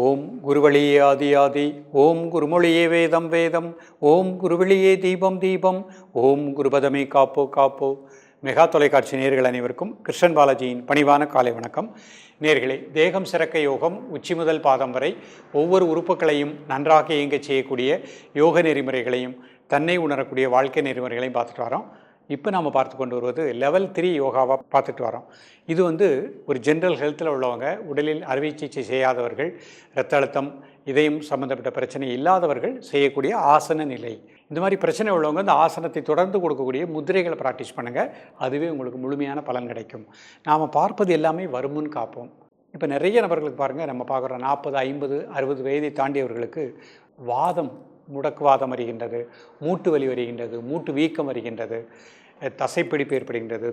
ஓம் குருவழியே ஆதி ஆதி, ஓம் குருமொழியே வேதம் வேதம், ஓம் குருவழியே தீபம் தீபம், ஓம் குருபதமே காப்போ காப்போ. மெகா தொலைக்காட்சி நேயர்கள் அனைவருக்கும் கிருஷ்ணன் பாலாஜியின் பணிவான காலை வணக்கம். நேயர்களே, தேகம் சிறக்க யோகம் உச்சி முதல் பாதம் வரை ஒவ்வொரு உறுப்புகளையும் நன்றாக இயங்கச் செய்யக்கூடிய யோக நெறிமுறைகளையும் தன்னை உணரக்கூடிய வாழ்க்கை நெறிமுறைகளையும் பார்த்துட்டு வரோம். இப்போ நாம் பார்த்து கொண்டு வருவது லெவல் 3 யோகாவாக பார்த்துட்டு வரோம். இது ஒரு ஜென்ரல் ஹெல்த்தில் உள்ளவங்க, உடலில் அறுவை சிகிச்சை செய்யாதவர்கள், இரத்த அழுத்தம், இதயம் சம்மந்தப்பட்ட பிரச்சனை இல்லாதவர்கள் செய்யக்கூடிய ஆசன நிலை. இந்த மாதிரி பிரச்சனை உள்ளவங்க இந்த ஆசனத்தை தொடர்ந்து கொடுக்கக்கூடிய முதிரைகளை ப்ராக்டிஸ் பண்ணுங்கள். அதுவே உங்களுக்கு முழுமையான பலன் கிடைக்கும். நாம் பார்ப்பது எல்லாமே வருமுன் காப்போம். இப்போ நிறைய நபர்களுக்கு பாருங்கள், நம்ம பார்க்குற 40, 50, 60 வயதை தாண்டியவர்களுக்கு வாதம், முடக்குவாதம் வருகின்றது, மூட்டு வலி வருகின்றது, மூட்டு வீக்கம் வருகின்றது, தசைப்பிடிப்பு ஏற்படுகின்றது,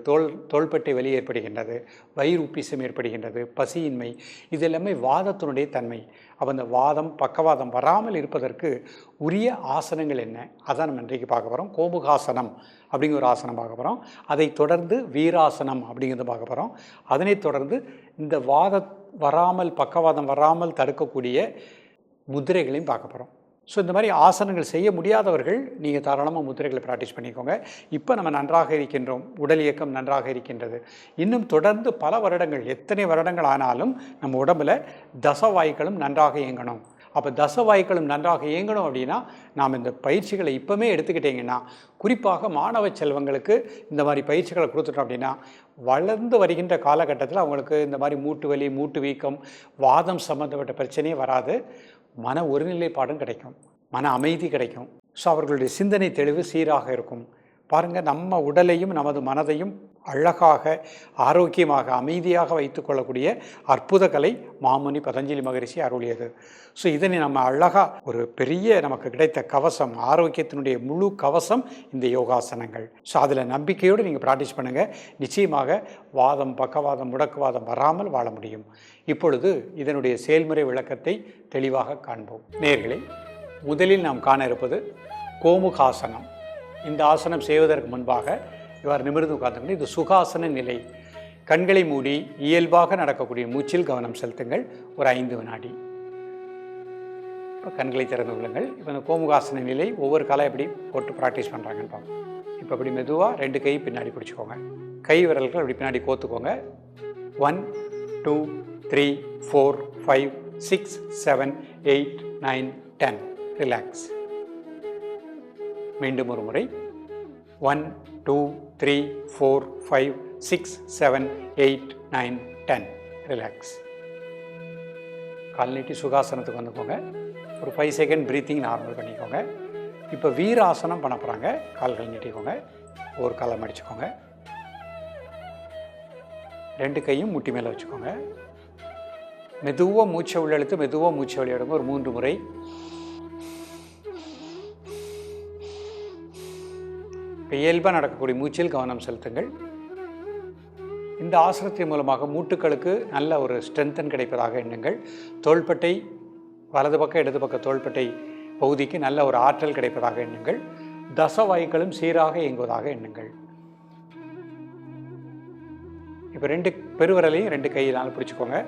தோள்பட்டை வலி ஏற்படுகின்றது, வயிறு உப்பிசம் ஏற்படுகின்றது, பசியின்மை. இது எல்லாமே வாதத்தினுடைய தன்மை. அப்போ அந்த வாதம், பக்கவாதம் வராமல் இருப்பதற்கு உரிய ஆசனங்கள் என்ன, அதான் நம்ம இன்றைக்கு பார்க்க போகிறோம். கோமுகாசனம் அப்படிங்கிற ஒரு ஆசனம் பார்க்க போகிறோம். அதை தொடர்ந்து வீராசனம் அப்படிங்கிறது பார்க்க போகிறோம். அதனைத் தொடர்ந்து இந்த வராமல், பக்கவாதம் வராமல் தடுக்கக்கூடிய முதிரைகளையும் பார்க்க போகிறோம். ஸோ இந்த மாதிரி ஆசனங்கள் செய்ய முடியாதவர்கள் நீங்கள் தாராளமாக முதிரைகளை ப்ராக்டிஸ் பண்ணிக்கோங்க. இப்போ நம்ம நன்றாக இருக்கின்றோம், உடல் இயக்கம் நன்றாக இருக்கின்றது. இன்னும் தொடர்ந்து பல வருடங்கள், எத்தனை வருடங்கள் ஆனாலும் நம்ம உடம்பில் தசவாய்க்களும் நன்றாக இயங்கணும். அப்போ தசவாய்க்களும் நன்றாக இயங்கணும் அப்படின்னா நாம் இந்த பயிற்சிகளை இப்போவே எடுத்துக்கிட்டிங்கன்னா, குறிப்பாக மாணவ செல்வங்களுக்கு இந்த மாதிரி பயிற்சிகளை கொடுத்துட்டோம் அப்படின்னா, வளர்ந்து வருகின்ற காலகட்டத்தில் அவங்களுக்கு இந்த மாதிரி மூட்டு வலி, மூட்டு வீக்கம், வாதம் சம்மந்தப்பட்ட பிரச்சனையே வராது. மன ஒருநிலைப்பாடும் கிடைக்கும், மன அமைதி கிடைக்கும். ஸோ அவர்களுடைய சிந்தனை தெளிவு சீராக இருக்கும். பாருங்கள், நம்ம உடலையும் நமது மனதையும் அழகாக, ஆரோக்கியமாக, அமைதியாக வைத்து கொள்ளக்கூடிய அற்புத கலை மாமுனி பதஞ்சலி மகரிஷி அருளியது. ஸோ இதனை நம்ம அழகாக ஒரு பெரிய நமக்கு கிடைத்த கவசம், ஆரோக்கியத்தினுடைய முழு கவசம் இந்த யோகாசனங்கள். ஸோ அதில் நம்பிக்கையோடு நீங்கள் ப்ராக்டிஸ் பண்ணுங்கள். நிச்சயமாக வாதம், பக்கவாதம், முடக்குவாதம் வராமல் வாழ முடியும். இப்பொழுது இதனுடைய செயல்முறை விளக்கத்தை தெளிவாக காண்போம். நேயர்களே, முதலில் நாம் காண இருப்பது கோமுகாசனம். இந்த ஆசனம் செய்வதற்கு முன்பாக இவ்வாறு நிமிர்ந்து உட்கார்ந்துக்கணும். இது சுகாசன நிலை. கண்களை மூடி இயல்பாக நடக்கக்கூடிய மூச்சில் கவனம் செலுத்துங்கள். ஒரு 5 வினாடி. இப்போ கண்களை திறந்து கொள்ளுங்கள். இப்போ இந்த கோமுகாசன நிலை ஒவ்வொரு காலம் எப்படி போட்டு ப்ராக்டிஸ் பண்ணுறாங்கன்னு பார்ப்போம். இப்போ அப்படி மெதுவாக 2 கை பின்னாடி பிடிச்சிக்கோங்க. கை விரல்கள் அப்படி பின்னாடி கோத்துக்கோங்க. 1 2 3 4 5 6 7 8 9 10. ரிலாக்ஸ். மீண்டும் ஒரு முறை. 1 2 3 4 5 6 7 8 9 10. ரிலாக்ஸ். கால் நீட்டி சுகாசனத்துக்கு வந்துக்கோங்க. ஒரு 5 செகண்ட் ப்ரீத்திங் நார்மல் பண்ணிக்கோங்க. இப்போ வீராசனம் பண்ண போகிறாங்க. கால்கள் நீட்டிக்கோங்க. ஒரு காலை மடிச்சுக்கோங்க. 2 கையும் முட்டி மேலே வச்சுக்கோங்க. மெதுவாக மூச்சை உள்ளெழுத்து மெதுவாக மூச்சை வெளியிடுங்க. ஒரு 3 முறை. இயல்பாக நடக்கக்கூடிய மூச்சில் கவனம் செலுத்துங்கள். இந்த ஆசனத்தின் மூலமாக மூட்டுக்களுக்கு நல்ல ஒரு ஸ்ட்ரென்தன் கிடைப்பதாக எண்ணுங்கள். தோள்பட்டை, வலது பக்கம் இடது பக்க தோள்பட்டை பகுதிக்கு நல்ல ஒரு ஆற்றல் கிடைப்பதாக எண்ணுங்கள். தசவாய்க்களும் சீராக இயங்குவதாக எண்ணுங்கள். இப்போ 2 பெருவிரலையும் 2 கையினாலும் பிடிச்சிக்கோங்க.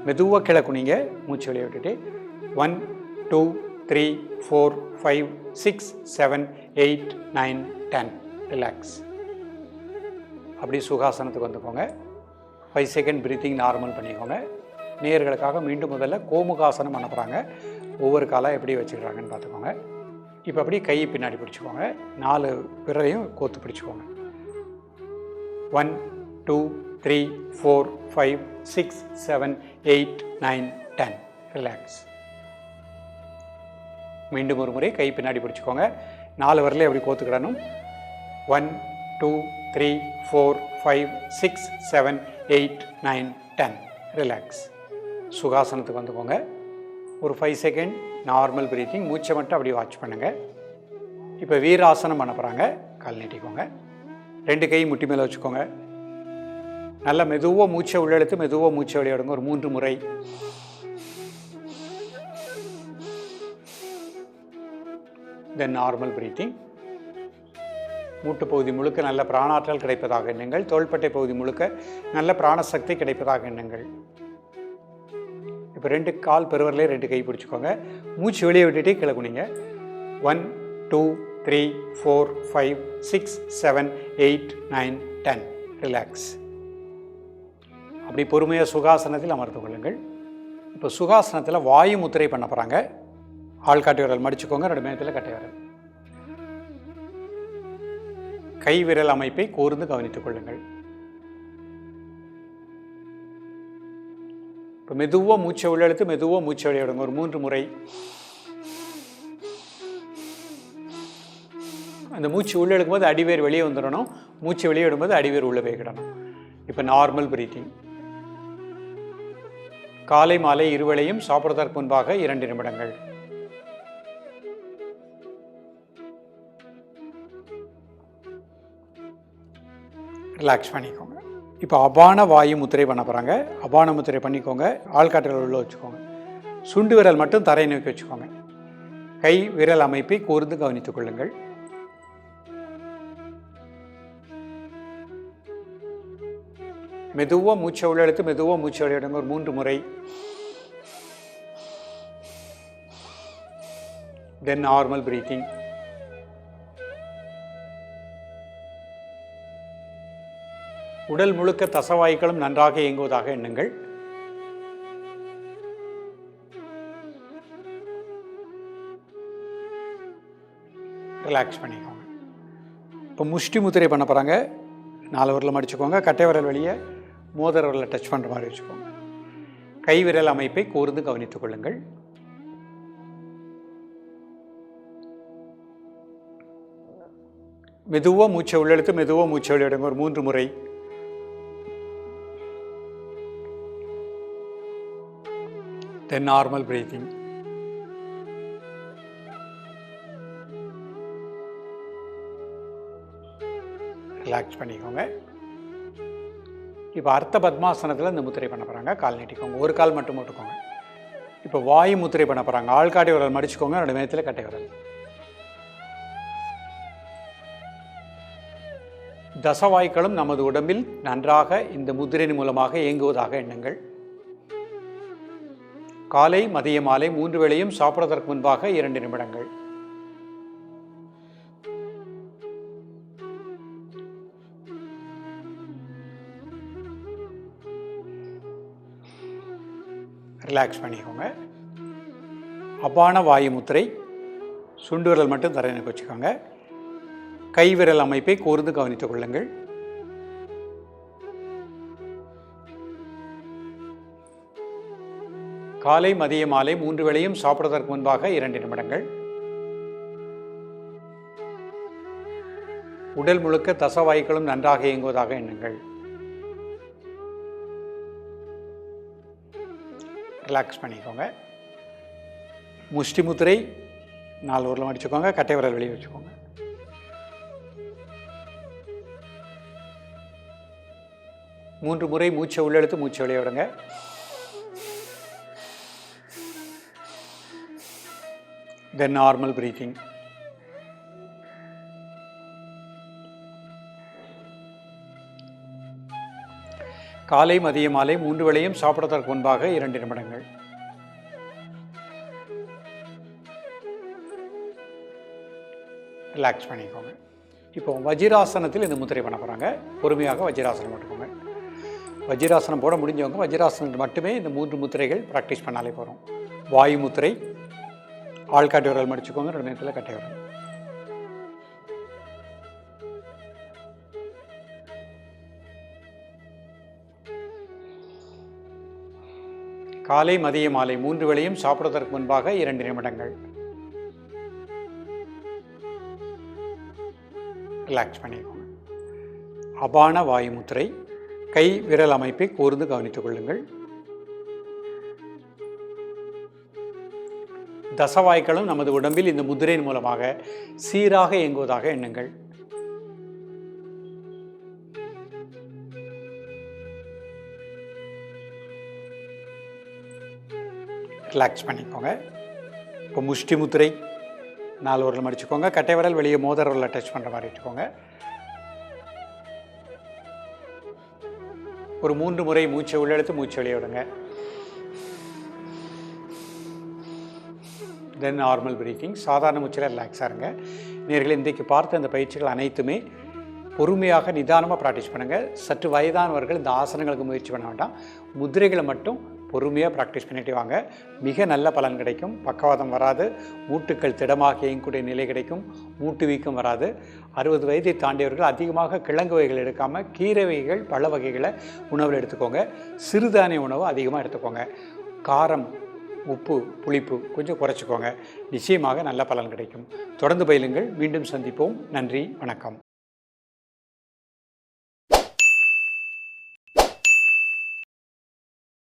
மெதுவாக கீழே குனிங்க. மூச்சு வெளியே விட்டுட்டு 1 2 3 4 5 6 7 8 9 10. ரிலாக்ஸ். அப்படி சுகாசனத்துக்கு வந்துக்கோங்க. 5 செகண்ட் ப்ரீத்திங் நார்மல் பண்ணிக்கோங்க. நேயர்களுக்காக மீண்டும் முதல்ல கோமுகாசனம் பண்ண போகிறாங்க. ஒவ்வொரு காலாக எப்படி வச்சுக்கிறாங்கன்னு பார்த்துக்கோங்க. இப்போ அப்படியே கையை பின்னாடி பிடிச்சிக்கோங்க. 4 விரலையும் கோத்து பிடிச்சிக்கோங்க. 1 2 3 4 5 6 7 8 9 10. ரிலாக்ஸ். மீண்டும் ஒரு முறை கை பின்னாடி பிடிச்சிக்கோங்க. 4 விரலே அப்படி கோத்துக்கிடணும். 1 2 3 4 5 6 7 8 9 10. ரிலாக்ஸ். சுகாசனத்துக்கு வந்துக்கோங்க. ஒரு 5 செகண்ட் நார்மல் ப்ரீத்திங். மூச்சை மட்டும் அப்படி வாட்ச் பண்ணுங்கள். இப்போ வீராசனம் பண்ண போகிறாங்க. கால் நீட்டிக்கோங்க. 2 கை முட்டி மேலே வச்சுக்கோங்க. நல்லா மெதுவாக மூச்சை உள்ளெழுத்து மெதுவாக மூச்சை வெளியிடுங்க. ஒரு 3 முறை. தென் நார்மல் ப்ரீத்திங். மூட்டு பகுதி முழுக்க நல்ல பிராணாற்றல் கிடைப்பதாக எண்ணுங்கள். தோள்பட்டை பகுதி முழுக்க நல்ல பிராணசக்தி கிடைப்பதாக எண்ணுங்கள். இப்போ 2 கால் பெருவரலே 2 கை பிடிச்சிக்கோங்க. மூச்சு வெளியே விட்டுட்டே கீழே குனிங்க. 1 2 3 4 5 6 7 8 9 10. ரிலாக்ஸ். அப்படி பொறுமையாக சுகாசனத்தில் அமர்ந்து கொள்ளுங்கள். இப்போ சுகாசனத்தில் வாயு முத்திரை பண்ண போகிறாங்க. ஆள்காட்டி விரல் மடிச்சுக்கோங்க. 2 மேகத்தில் கட்டை விரல். கை விரல் அமைப்பை கூர்ந்து கவனித்துக் கொள்ளுங்கள். இப்போ மெதுவாக மூச்சை உள்ளெழுத்து மெதுவாக மூச்சை வெளியே விடுங்க. ஒரு 3 முறை. அந்த மூச்சு உள்ளே எடுக்கும்போது அடிவேர் வெளியே வந்துடணும். மூச்சு வெளியே விடும்போது அடிவேர் உள்ளே போய்க்கிடணும். இப்போ நார்மல் பிரீத்திங். காலை மாலை இருவேளையும் சாப்பிடுவதற்கு முன்பாக 2 நிமிடங்கள். ரிலாக்ஸ் பண்ணிக்கோங்க. இப்போ அபான வாயு முத்திரை பண்ண போகிறாங்க. அபான முத்திரை பண்ணிக்கோங்க. ஆள்காட்டுகள் உள்ள வச்சுக்கோங்க. சுண்டு விரல் மட்டும் தரையை நோக்கி வச்சுக்கோங்க. கை விரல் அமைப்பை கூர்ந்து கவனித்துக் கொள்ளுங்கள். மெதுவாக மூச்சை உள்ளெடுத்து மெதுவாக மூச்சை வெளியிடுங்க. ஒரு 3 முறை. தென் நார்மல் பிரீத்திங். உடல் முழுக்க தசவாய்களும் நன்றாக இயங்குவதாக எண்ணுங்கள். ரிலாக்ஸ் பண்ணிக்கோங்க. இப்போ முஷ்டி முத்திரை பண்ண போகிறாங்க. 4 விரலை மடிச்சுக்கோங்க. கட்டை விரல் வெளியே மோதிர விரலை டச் பண்ணுற மாதிரி வச்சுக்கோங்க. கை விரல் அமைப்பை கூர்ந்து கவனித்துக் கொள்ளுங்கள். மெதுவாக மூச்சை உள்ளெழுத்து மெதுவாக மூச்சை வெளியிடுங்க. ஒரு 3 முறை. தென் நார்மல் பிரீத்திங். ரிலாக்ஸ் பண்ணிக்கோங்க. இப்போ அர்த்த பத்மாசனத்தில் இந்த முத்திரை பண்ண போகிறாங்க. கால் நீட்டிக்கோங்க. ஒரு கால் மட்டும் போட்டுக்கோங்க. இப்போ வாயு முத்திரை பண்ண போகிறாங்க. ஆள்காட்டி விரல் மடிச்சுக்கோங்க. 2 மேகத்தில் கட்டை விரல். தசவாய்களும் நமது உடம்பில் நன்றாக இந்த முத்திரையின் மூலமாக இயங்குவதாக எண்ணுங்கள். காலை மதிய மாலை 3 வேளையும் சாப்பிடுவதற்கு முன்பாக 2 நிமிடங்கள். ரிலாக்ஸ் பண்ணிக்கோங்க. அபான வாயு முத்திரை. சுண்டு விரல் மட்டும் தரையினுக்கு வச்சுக்கோங்க. கை விரல் அமைப்பை கூர்ந்து கவனித்துக் கொள்ளுங்கள். காலை மதிய மாலை 3 வேளையும் சாப்பிடுவதற்கு முன்பாக 2 நிமிடங்கள். உடல் முழுக்க தசவாய்களும் நன்றாக இயங்குவதாக எண்ணுங்கள். ரிலாக்ஸ் பண்ணிக்கோங்க. முஷ்டி முத்திரை 4 விரல் மடிச்சுக்கோங்க. கட்டை விரல் வெளியே வச்சுக்கோங்க. மூன்று முறை மூச்சை உள்ளெழுத்து மூச்சை வெளியே விடுங்க. Then normal breathing. காலை மதிய மாலை 3 வேளையும் சாப்பிடுவதற்கு முன்பாக 2 நிமிடங்கள். ரிலாக்ஸ் பண்ணிக்கோங்க. இப்போ வஜ்ராசனத்தில் இந்த முத்திரை பண்ண போகிறாங்க. பொறுமையாக வஜ்ராசனம் போட்டுக்கோங்க. வஜ்ராசனம் போட முடிஞ்சவங்க வஜ்ராசனம் மட்டுமே இந்த 3 முத்திரைகள் ப்ராக்டிஸ் பண்ணாலே போகிறோம். வாயு முத்திரை, ஆள்காட்டி விரல் மடிச்சுக்கோங்க. 2 நேரத்தில் கட்டை விரல். காலை மதிய மாலை 3 வேளையும் சாப்பிடுவதற்கு முன்பாக 2 நிமிடங்கள். ரிலாக்ஸ் பண்ணிக்கோங்க. அபான வாயு முத்திரை. கை விரல் அமைப்பை கூர்ந்து கவனித்துக் கொள்ளுங்கள். தசவாய்களும் நமது உடம்பில் இந்த முத்திரையின் மூலமாக சீராக இயங்குவதாக எண்ணுங்கள். ரிலாக்ஸ் பண்ணிக்கோங்க. இப்போ முஷ்டி முத்திரை 4 விரல் மடிச்சுக்கோங்க. கட்டை விரல் வெளியே மோதிர விரலை டச் பண்ணுற மாதிரி வச்சுக்கோங்க. ஒரு 3 முறை மூச்சை உள்ளெடுத்து மூச்சை வெளியே விடுங்க. தென் நார்மல் பிரீத்திங். சாதாரண மூச்சில் ரிலாக்ஸாக இருங்க. நேயர்களே, இன்றைக்கு பார்த்த அந்த பயிற்சிகள் அனைத்துமே பொறுமையாக நிதானமாக ப்ராக்டிஸ் பண்ணுங்கள். சற்று வயதானவர்கள் இந்த ஆசனங்களுக்கு முயற்சி பண்ண வேண்டாம். முதிரைகளை மட்டும் பொறுமையாக ப்ராக்டிஸ் பண்ணிட்டு வாங்க. மிக நல்ல பலன் கிடைக்கும். பக்கவாதம் வராது, மூட்டுக்கள் திடமாக இயங்கக்கூடிய நிலை கிடைக்கும், மூட்டு வீக்கம் வராது. 60 வயதை தாண்டியவர்கள் அதிகமாக கிழங்கு வகைகள் எடுக்காமல் கீரை வகைகள், பழ வகைகளை உணவில் எடுத்துக்கோங்க. சிறுதானிய உணவு அதிகமாக எடுத்துக்கோங்க. காரம், உப்பு, புளிப்பு கொஞ்சம் குறைச்சிக்கோங்க. நிச்சயமாக நல்ல பலன் கிடைக்கும். தொடர்ந்து பயிலுங்கள். மீண்டும் சந்திப்போம். நன்றி, வணக்கம்.